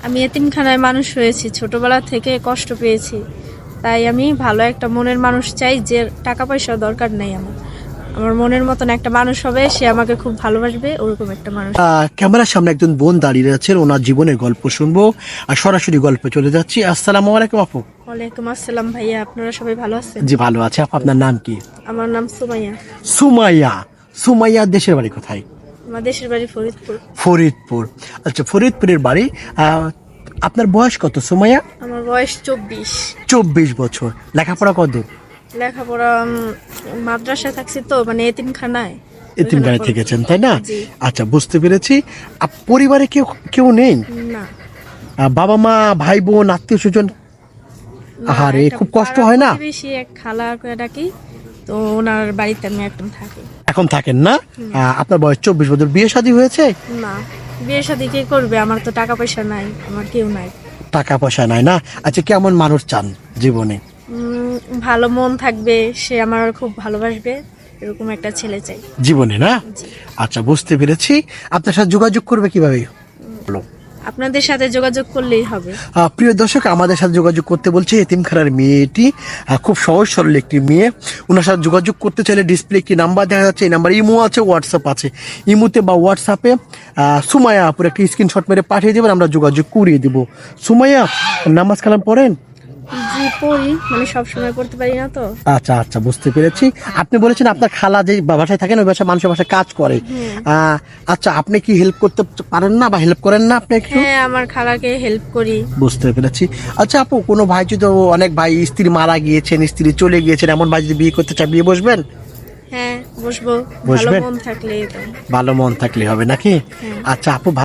আমি এতিমখানায় মানুষ হয়েছি, ছোটবেলা থেকে কষ্ট পেয়েছি, তাই আমি ভালো একটা মনের মানুষ চাই, যে টাকা পয়সা দরকার নেই আমার মনের মতন একটা মানুষ হবে, সে আমাকে খুব ভালোবাসবে, ওরকম একটা মানুষ। ক্যামেরার সামনে একজন বোন দাঁড়িয়ে আছেন, ওনার জীবনের গল্প শুনবো আর সরাসরি গল্পে চলে যাচ্ছি। আসসালামু আলাইকুম আপু। ওয়ালাইকুম আসসালাম ভাইয়া, আপনারা সবাই ভালো আছেন? জি ভালো আছে আপু, আপনার নাম কি? আমার নাম সুমাইয়া। সুমাইয়া। সুমাইয়া দেশের বাড়ি কোথায়? আমার দেশের বাড়ি ফরিদপুর। ফরিদপুর। আচ্ছা, ফরিদপুরের বাড়ি। আপনার বয়স কত সুমাইয়া? আমার বয়স 24। 24 বছর। লেখাপড়া কত? লেখাপড়া মাদ্রাসায় থাকছি তো, মানে এতিমখানায়। এতিমখানায় থেকেছেন তাই না? জি। আচ্ছা, বুঝতে পেরেছি। পরিবারে কেউ কেউ নেই? না। বাবা মা ভাই বোন আত্মীয় স্বজন? আহারে, একটা খুব কষ্ট পাড়া হয় না? প্রতিবেশী এক খালা করে ডাকি, তো ওনার বাড়িতে আমি একদম থাকি। এখন থাকেন না? আপনার বয়স 24 বছর। বিয়ে শাদী হয়েছে? না, বিয়ে শাদী কে করবে? আমার তো টাকা পয়সা নাই, আমার কেউ নাই। টাকা পয়সা নাই না? আচ্ছা, কেমন মানুষ চান জীবনে? ভালো মন থাকবে, সে আমার খুব ভালোবাসবে, এরকম একটা ছেলে চাই জীবনে না? জি। আচ্ছা, বুঝতে পেরেছি। আপনার সাথে যোগাযোগ করবে কিভাবে? বলো। আপনাদের সাথে যোগাযোগ করলেই হবে। প্রিয় দর্শক, আমাদের সাথে যোগাযোগ করতে বলছে এতিমখানার মেয়েটি। খুব সহজ সরল একটি মেয়ে। ওনার সাথে যোগাযোগ করতে চাইলে ডিসপ্লে একটি নাম্বার দেখা যাচ্ছে, এই নাম্বার ইমো আছে, হোয়াটসঅ্যাপ আছে। ইমোতে বা হোয়াটসঅ্যাপে সুমাইয়া আপুর একটি স্ক্রিনশট মেরে পাঠিয়ে দেবেন, আমরা যোগাযোগ করিয়ে দেবো। সুমাইয়া, নামাজ কালাম পড়েন? জি পড়ি, মানে সবসময় পড়তে পারি না তো। আচ্ছা আচ্ছা, বুঝতে পেরেছি। আপনি বলেছেন আপনার খালা যে বাসায় থাকেন, ওই বাসায় মানুষের বাসায় কাজ করে। আচ্ছা, আপনি কি হেল্প করতে পারেন না বা হেল্প করেন না আপনি একটু? হ্যাঁ, আমার খালাকে হেল্প করি। বুঝতে পেরেছি। আচ্ছা আপু, কোনো ভাই যদি, অনেক ভাই স্ত্রী মারা গিয়েছেন, স্ত্রী চলে গিয়েছেন, এমন ভাই যদি বিয়ে করতে চায়, বিয়ে বসবেন? হ্যাঁ বসবো, ভালো বসবেন? মন থাকলে তো। ভালো মন থাকলে হবে নাকি? হ্যাঁ। আচ্ছা আপু।